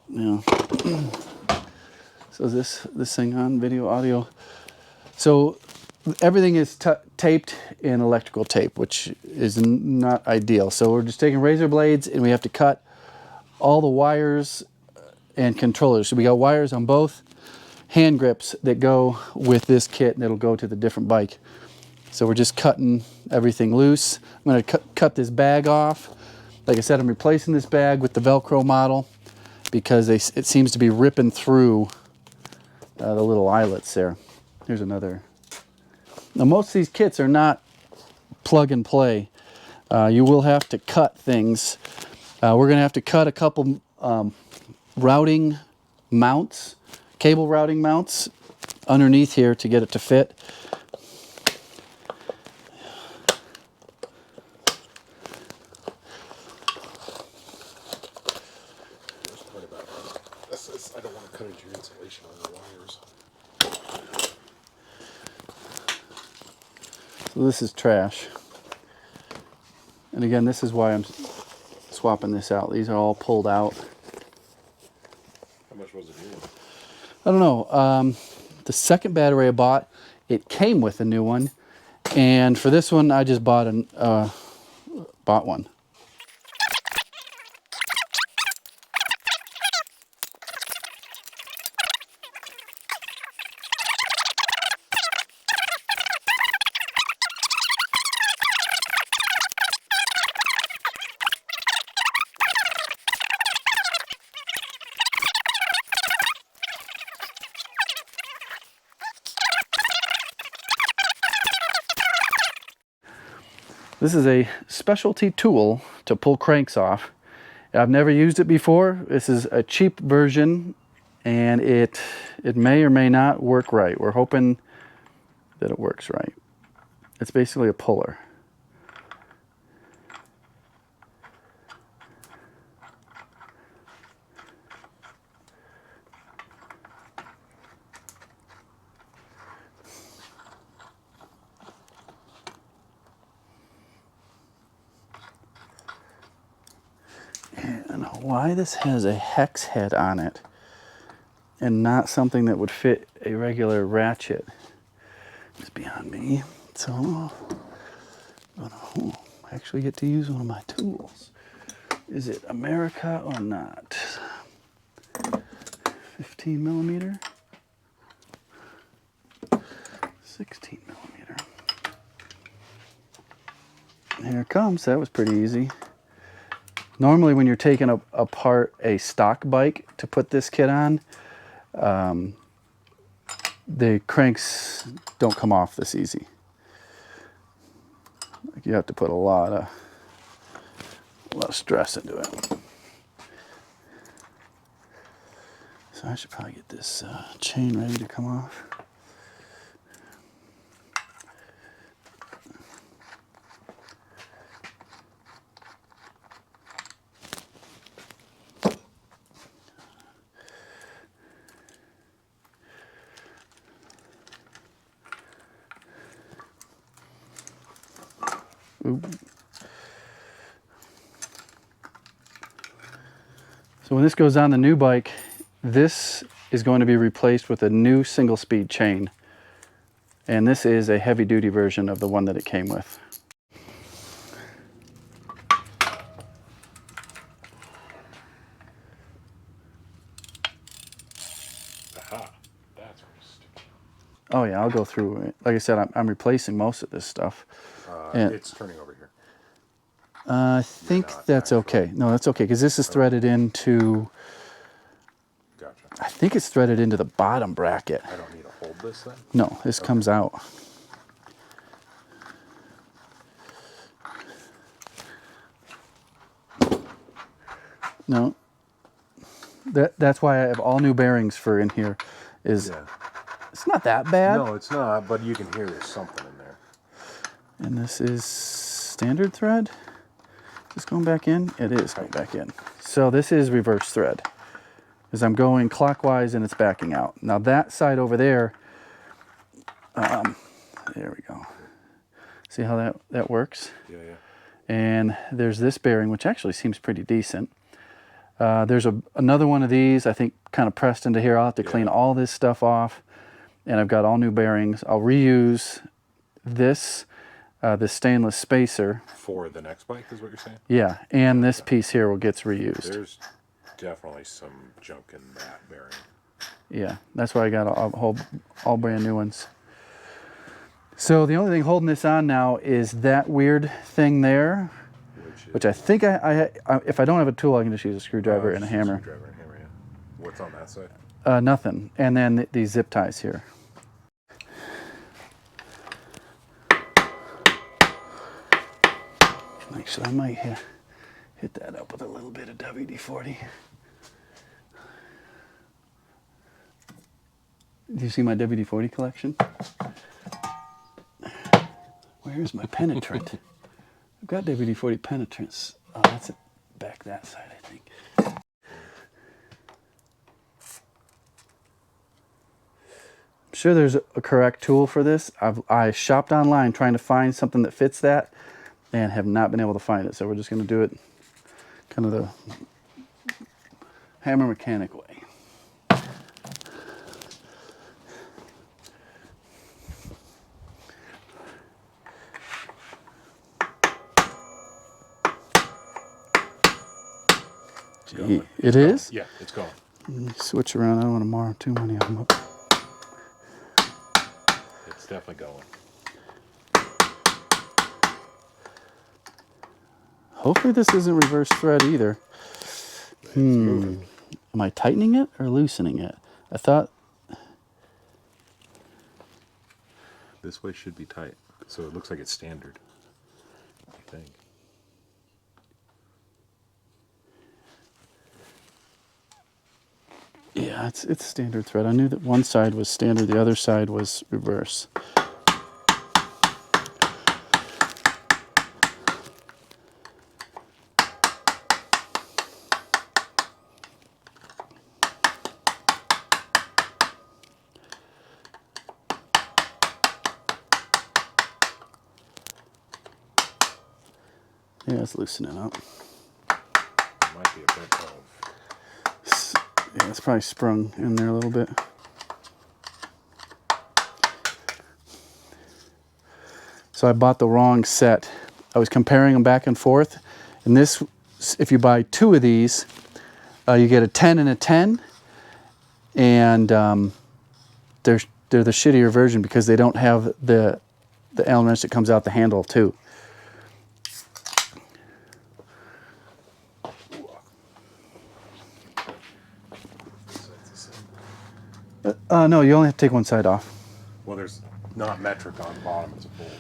Yeah. So is this thing on video, audio? So everything is taped in electrical tape, which is not ideal. So we're just taking razor blades and we have to cut all the wires and controllers. So we got wires on both hand grips that go with this kit and it'll go to the different bike. So we're just cutting everything loose. I'm going to cut this bag off. Like I said, I'm replacing this bag with the Velcro model because it seems to be ripping through the little eyelets there. Here's another. Now most of these kits are not plug and play. You will have to cut things. We're going to have to cut a couple routing mounts, cable routing mounts underneath here to get it to fit. I don't want to cut into your insulation on the wires. So this is trash. And again, this is why I'm swapping this out. These are all pulled out. How much was it new? I don't know. The second battery I bought, it came with a new one. And for this one, I just bought one. This is a specialty tool to pull cranks off. I've never used it before. This is a cheap version and it may or may not work right. We're hoping that it works right. It's basically a puller. And why this has a hex head on it and not something that would fit a regular ratchet is beyond me. So I actually get to use one of my tools. Is it America or not? 15 millimeter, 16 millimeter. Here it comes. That was pretty easy. Normally when you're taking apart a stock bike to put this kit on, the cranks don't come off this easy. Like you have to put a lot of stress into it. So I should probably get this chain ready to come off. So when this goes on the new bike, this is going to be replaced with a new single speed chain. And this is a heavy duty version of the one that it came with. Aha, that's where it's sticking. Oh yeah, I'll go through it. Like I said, I'm replacing most of this stuff. It's turning over here. I think that's okay. No, that's okay, because this is threaded into... Gotcha. I think it's threaded into the bottom bracket. I don't need to hold this then? No, this comes out. No. That's why I have all new bearings for in here. It's not that bad. No, it's not, but you can hear there's something in there. And this is standard thread. Is this going back in? It is going back in. So this is reverse thread. As I'm going clockwise and it's backing out. Now that side over there, there we go. See how that works? Yeah, yeah. And there's this bearing, which actually seems pretty decent. There's another one of these, I think, kind of pressed into here. I'll have to clean all this stuff off. And I've got all new bearings. I'll reuse this, the stainless spacer. For the next bike is what you're saying? Yeah, and this piece here gets reused. There's definitely some junk in that bearing. Yeah, that's why I got all brand new ones. So the only thing holding this on now is that weird thing there, which I think if I don't have a tool, I can just use a screwdriver and a hammer. Screwdriver and hammer, yeah. What's on that side? Nothing. And then these zip ties here. Actually, I might hit that up with a little bit of WD-40. Do you see my WD-40 collection? Where's my penetrant? I've got WD-40 penetrants. Oh, that's it. Back that side, I think. I'm sure there's a correct tool for this. I shopped online trying to find something that fits that and have not been able to find it. So we're just going to do it kind of the hammer mechanic way. Gee, it is? Yeah, it's going. Let me switch around. I don't want to mar too many of them up. It's definitely going. Hopefully this isn't reverse thread either. Am I tightening it or loosening it? I thought... This way should be tight. So it looks like it's standard, I think. Yeah, it's standard thread. I knew that one side was standard, the other side was reverse. Yeah, it's loosening up. Might be a bit of... Yeah, it's probably sprung in there a little bit. So I bought the wrong set. I was comparing them back and forth. And this, if you buy two of these, you get a 10 and a 10. And they're the shittier version because they don't have the Allen wrench that comes out the handle too. No, you only have to take one side off. Well, there's not metric on the bottom, it's a bolt.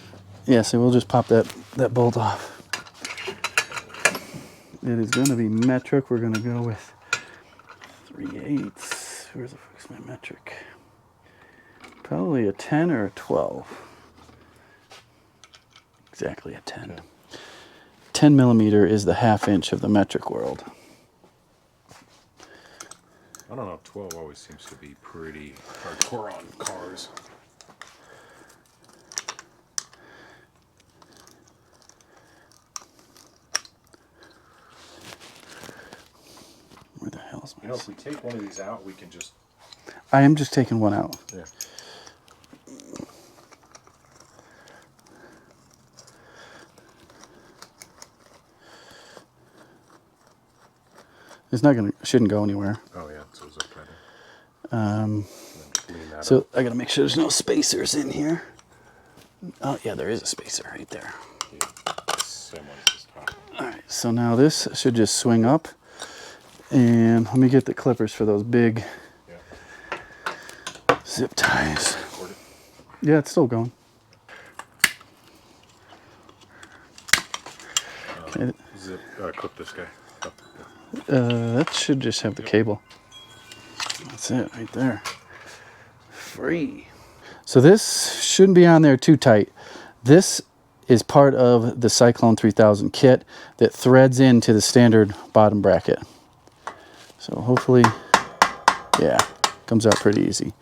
Yeah, so we'll just pop that bolt off. It is going to be metric. We're going to go with 3/8. Where's the fuck's my metric? Probably a 10 or a 12. Exactly a 10. Okay. 10 millimeter is the 1/2 inch of the metric world. I don't know, 12 always seems to be pretty hardcore on cars. Where the hell's my... You know, if we take one of these out, we can just... I am just taking one out. Yeah. It's not gonna, shouldn't go anywhere. Oh yeah, so it's okay there. So I gotta make sure there's no spacers in here. Oh yeah, there is a spacer right there. Yeah. Same one as this top. All right, so now this should just swing up. And let me get the clippers for those big zip ties. Yeah, it's still going. Okay. Zip, clip this guy. That should just have the cable. That's it right there. Free. So this shouldn't be on there too tight. This is part of the Cyclone 3000 kit that threads into the standard bottom bracket. So hopefully, yeah, comes out pretty easy.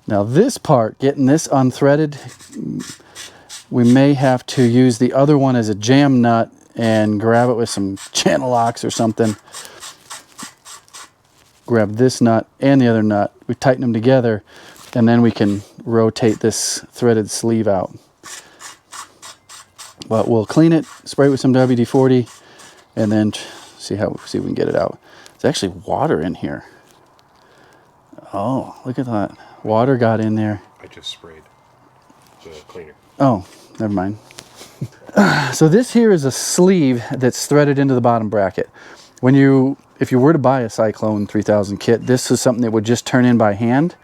Now this part, getting this unthreaded, we may have to use the other one as a jam nut and grab it with some channel locks or something. Grab this nut and the other nut. We tighten them together, and then we can rotate this threaded sleeve out. But we'll clean it, spray it with some WD-40, and then see if we can get it out. There's actually water in here. Oh, look at that. Water got in there. I just sprayed the cleaner. Oh, never mind. So this here is a sleeve that's threaded into the bottom bracket. If you were to buy a Cyclone 3000 kit, this is something that would just turn in by hand.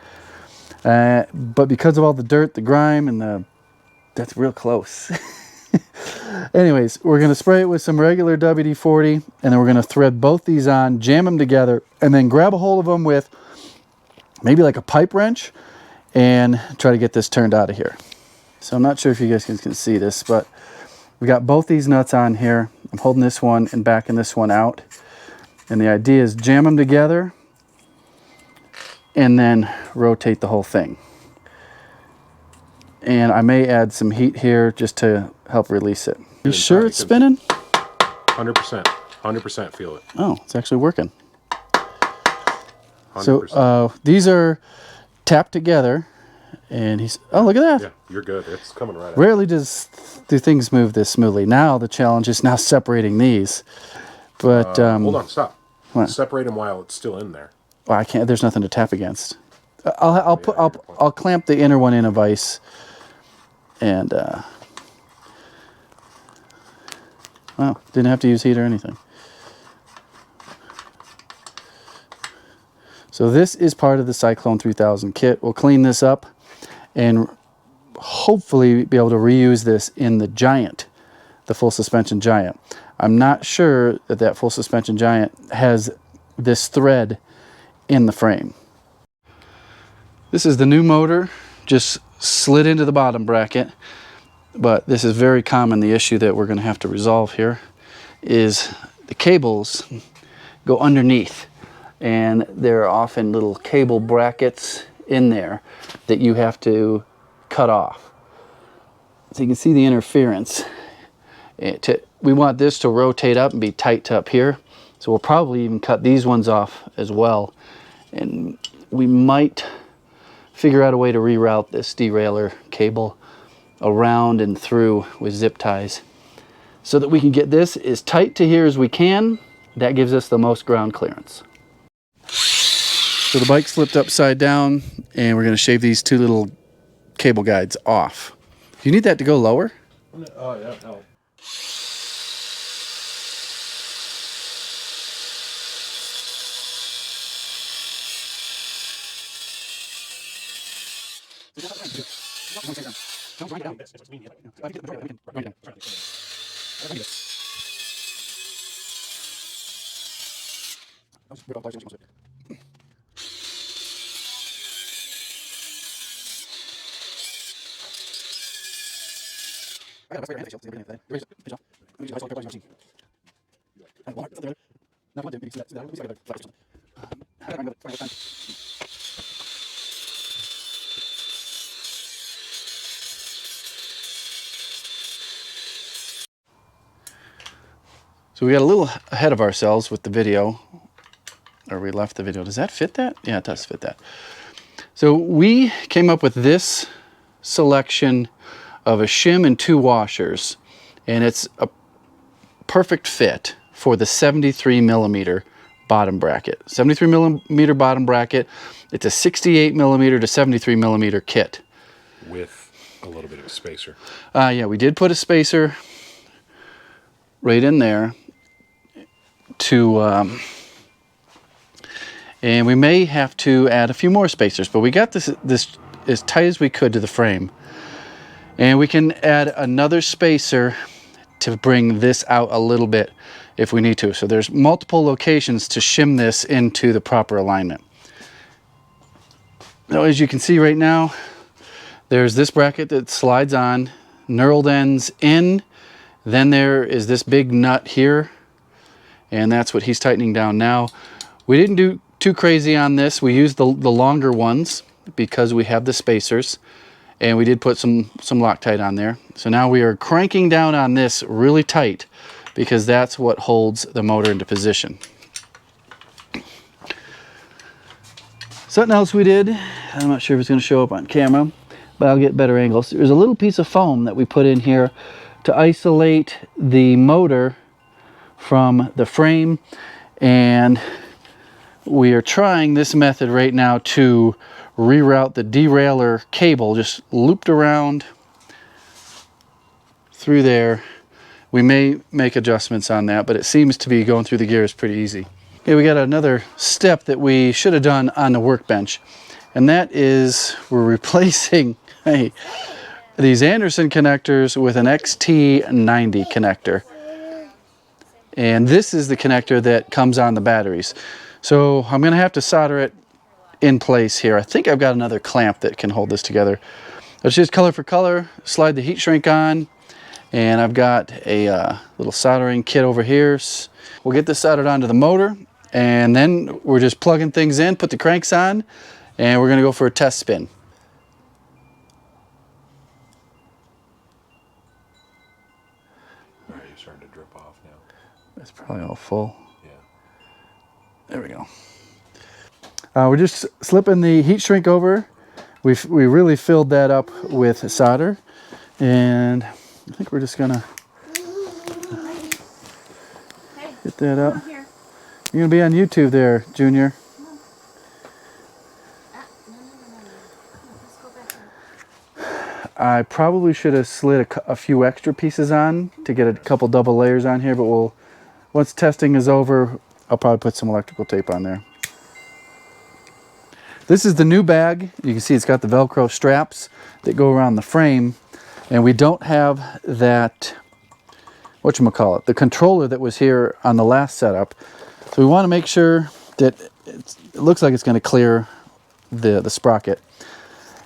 But because of all the dirt, the grime, and that's real close. Anyways, we're going to spray it with some regular WD-40, and then we're going to thread both these on, jam them together, and then grab a hold of them with maybe like a pipe wrench and try to get this turned out of here. So I'm not sure if you guys can see this, but we got both these nuts on here. I'm holding this one and backing this one out. And the idea is jam them together and then rotate the whole thing. And I may add some heat here just to help release it. You sure it's spinning? 100%. 100% feel it. Oh, it's actually working. 100%. So these are tapped together, and oh, look at that. Yeah, you're good. It's coming right out. Rarely do things move this smoothly. Now the challenge is now separating these. But hold on, stop. What? Separate them while it's still in there. Well, I can't. There's nothing to tap against. I'll clamp the inner one in a vise, and well, didn't have to use heat or anything. So this is part of the Cyclone 3000 kit. We'll clean this up and hopefully be able to reuse this in the Giant, the full suspension Giant. I'm not sure that full suspension Giant has this thread in the frame. This is the new motor, just slid into the bottom bracket, but this is very common. The issue that we're going to have to resolve here is the cables go underneath, and there are often little cable brackets in there that you have to cut off. So you can see the interference. We want this to rotate up and be tight to up here, so we'll probably even cut these ones off as well, and we might figure out a way to reroute this derailleur cable around and through with zip ties so that we can get this as tight to here as we can. That gives us the most ground clearance. So the bike slipped upside down, and we're going to shave these two little cable guides off. Do you need that to go lower? Oh, yeah, no. So we got a little ahead of ourselves with the video, or we left the video. Does that fit that? Yeah, it does fit that. So we came up with this selection of a shim and 2 washers, and it's a perfect fit for the 73 millimeter bottom bracket. 73 millimeter bottom bracket. It's a 68 millimeter to 73 millimeter kit. With a little bit of a spacer. Yeah, we did put a spacer right in there and we may have to add a few more spacers, but we got this as tight as we could to the frame. And we can add another spacer to bring this out a little bit if we need to. So there's multiple locations to shim this into the proper alignment. Now, as you can see right now, there's this bracket that slides on, knurled ends in, then there is this big nut here, and that's what he's tightening down now. We didn't do too crazy on this. We used the longer ones because we have the spacers, and we did put some Loctite on there. So now we are cranking down on this really tight because that's what holds the motor into position. Something else we did, I'm not sure if it's going to show up on camera, but I'll get better angles. There's a little piece of foam that we put in here to isolate the motor from the frame, and we are trying this method right now to reroute the derailleur cable, just looped around through there. We may make adjustments on that, but it seems to be going through the gears pretty easy. Okay, we got another step that we should have done on the workbench, and that is we're replacing these Anderson connectors with an XT90 connector. And this is the connector that comes on the batteries. So I'm going to have to solder it in place here. I think I've got another clamp that can hold this together. Let's just color for color, slide the heat shrink on, and I've got a little soldering kit over here. We'll get this soldered onto the motor, and then we're just plugging things in, put the cranks on, and we're going to go for a test spin. All right, you're starting to drip off now. It's probably all full. Yeah. There we go. We're just slipping the heat shrink over. We really filled that up with solder, and I think we're just gonna get that up. You're gonna be on YouTube there, Junior. I probably should have slid a few extra pieces on to get a couple double layers on here, but once testing is over, I'll probably put some electrical tape on there. This is the new bag. You can see it's got the Velcro straps that go around the frame, and we don't have that, whatchamacallit, the controller that was here on the last setup. So we want to make sure that it looks like it's going to clear the sprocket.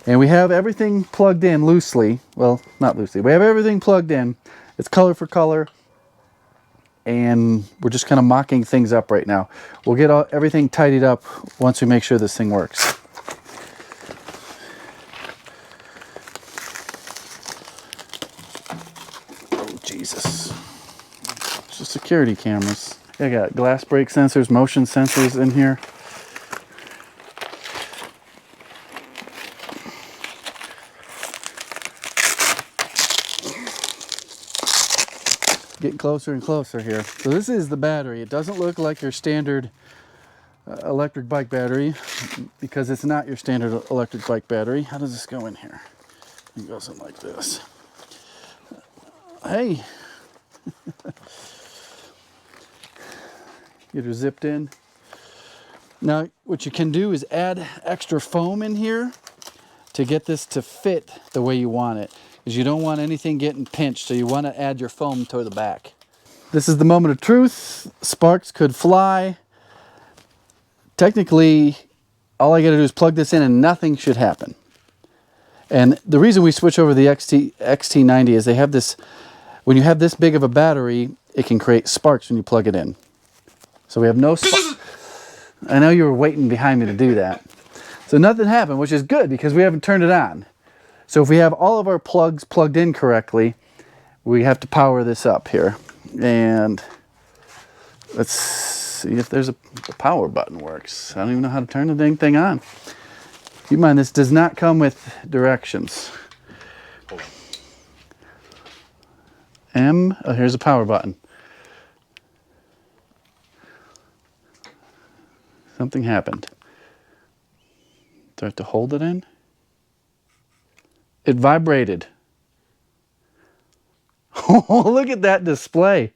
And we have everything plugged in loosely. Well, not loosely. We have everything plugged in. It's color for color. And we're just kind of mocking things up right now. We'll get everything tidied up once we make sure this thing works. Oh, Jesus. It's just security cameras. I got glass break sensors, motion sensors in here. Getting closer and closer here. So this is the battery. It doesn't look like your standard electric bike battery because it's not your standard electric bike battery. How does this go in here? It goes in like this. Hey! Get her zipped in. Now what you can do is add extra foam in here to get this to fit the way you want it, because you don't want anything getting pinched, so you want to add your foam toward the back. This is the moment of truth. Sparks could fly. Technically, all I got to do is plug this in and nothing should happen. And the reason we switch over the XT90 is they have this, when you have this big of a battery, it can create sparks when you plug it in. So we have no sparks. I know you were waiting behind me to do that. So nothing happened, which is good because we haven't turned it on. So if we have all of our plugs plugged in correctly, we have to power this up here. And let's see if the power button works. I don't even know how to turn the dang thing on. Keep in mind, this does not come with directions. Oh, here's a power button. Something happened. Do I have to hold it in? It vibrated. Oh, look at that display.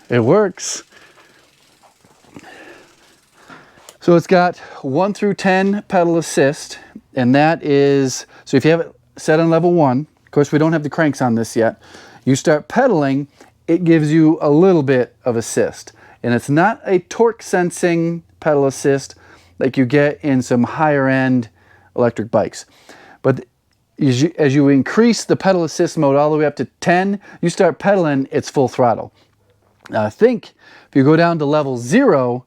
It works. So it's got 1 through 10 pedal assist, and that is, so if you have it set on level 1, of course we don't have the cranks on this yet, you start pedaling, it gives you a little bit of assist. And it's not a torque sensing pedal assist like you get in some higher end electric bikes. But as you increase the pedal assist mode all the way up to 10, you start pedaling, it's full throttle. Now I think if you go down to level 0,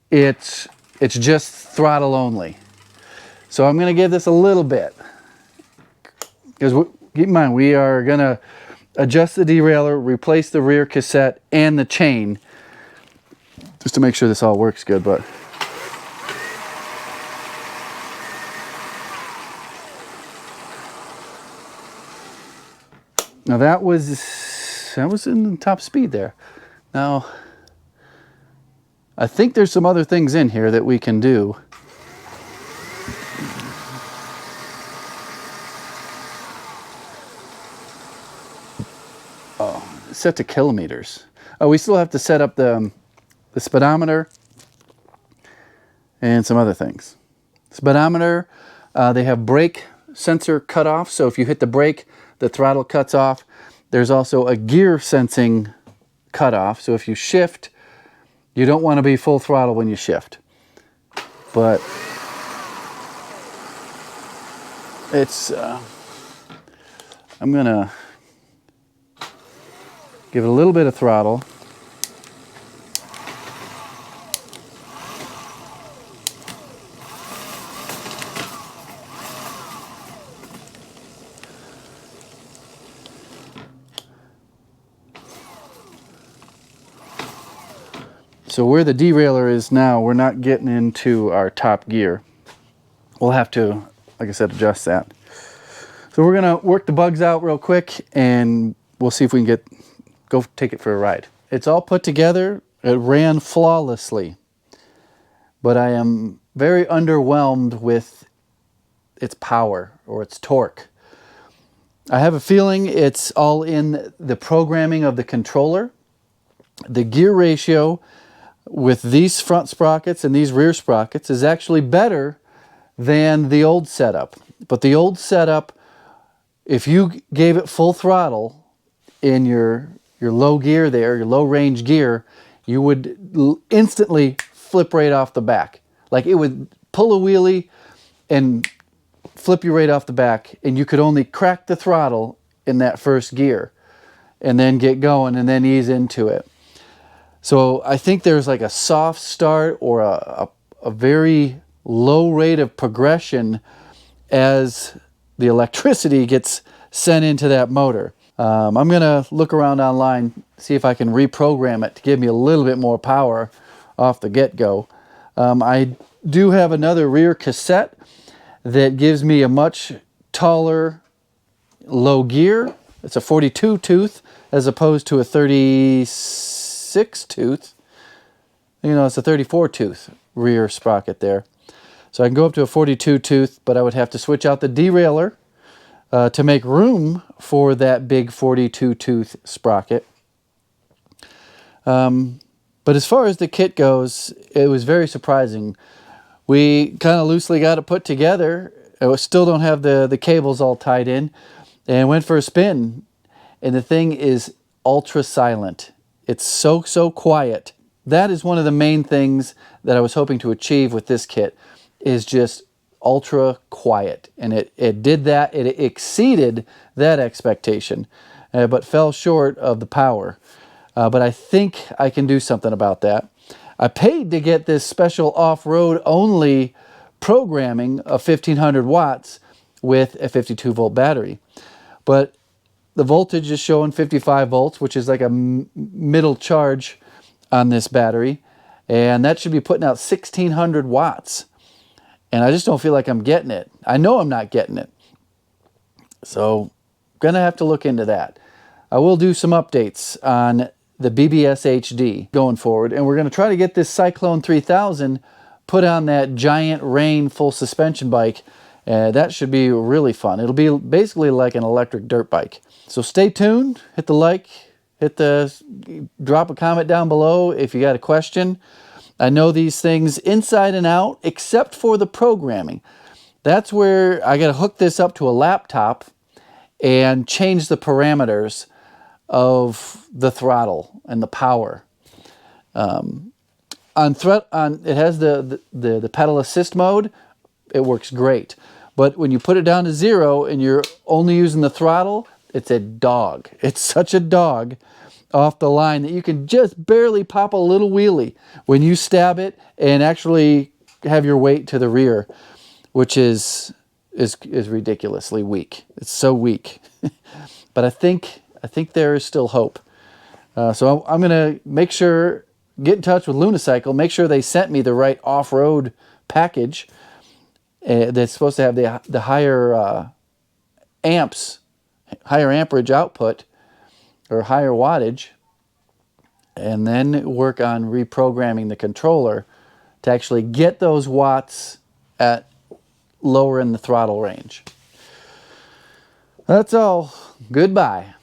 it's just throttle only. So I'm going to give this a little bit, because keep in mind, we are gonna adjust the derailleur, replace the rear cassette and the chain, just to make sure this all works good. But now that was in top speed there. Now I think there's some other things in here that we can do. Oh, set to kilometers. Oh, we still have to set up the speedometer and some other things. Speedometer, they have brake sensor cutoff, so if you hit the brake, the throttle cuts off. There's also a gear sensing cutoff, so if you shift, you don't want to be full throttle when you shift. But it's, I'm gonna give it a little bit of throttle. So where the derailleur is now, we're not getting into our top gear. We'll have to, like I said, adjust that. So we're gonna work the bugs out real quick and we'll see if we can go take it for a ride. It's all put together. It ran flawlessly, but I am very underwhelmed with its power or its torque. I have a feeling it's all in the programming of the controller. The gear ratio with these front sprockets and these rear sprockets is actually better than the old setup. But the old setup, if you gave it full throttle in your low gear there, your low range gear, you would instantly flip right off the back. Like it would pull a wheelie and flip you right off the back, and you could only crack the throttle in that first gear and then get going and then ease into it. So I think there's like a soft start or a very low rate of progression as the electricity gets sent into that motor. I'm gonna look around online, see if I can reprogram it to give me a little bit more power off the get-go. I do have another rear cassette that gives me a much taller low gear. It's a 42 tooth as opposed to a 36 tooth. You know, it's a 34 tooth rear sprocket there. So I can go up to a 42 tooth, but I would have to switch out the derailleur to make room for that big 42 tooth sprocket. But as far as the kit goes, it was very surprising. We kind of loosely got it put together. I still don't have the cables all tied in, and went for a spin. And the thing is ultra silent. It's so quiet. That is one of the main things that I was hoping to achieve with this kit, is just ultra quiet. And it did that. It exceeded that expectation, but fell short of the power. But I think I can do something about that. I paid to get this special off-road only programming of 1500 watts with a 52 volt battery. But the voltage is showing 55 volts, which is like a middle charge on this battery. And that should be putting out 1600 watts. And I just don't feel like I'm getting it. I know I'm not getting it. So I'm gonna have to look into that. I will do some updates on the BBSHD going forward, and we're going to try to get this Cyclone 3000 put on that Giant Rain full suspension bike. That should be really fun. It'll be basically like an electric dirt bike. So stay tuned, hit the like, drop a comment down below if you got a question. I know these things inside and out except for the programming. That's where I got to hook this up to a laptop and change the parameters of the throttle and the power. It has the pedal assist mode. It works great, but when you put it down to 0 and you're only using the throttle, it's a dog. It's such a dog off the line that you can just barely pop a little wheelie when you stab it and actually have your weight to the rear, which is is ridiculously weak. It's so weak. But I think there is still hope. So I'm gonna make sure, get in touch with Lunicycle, make sure they sent me the right off-road package that's supposed to have the higher amps, higher amperage output, or higher wattage, and then work on reprogramming the controller to actually get those watts at lower in the throttle range. That's all. Goodbye.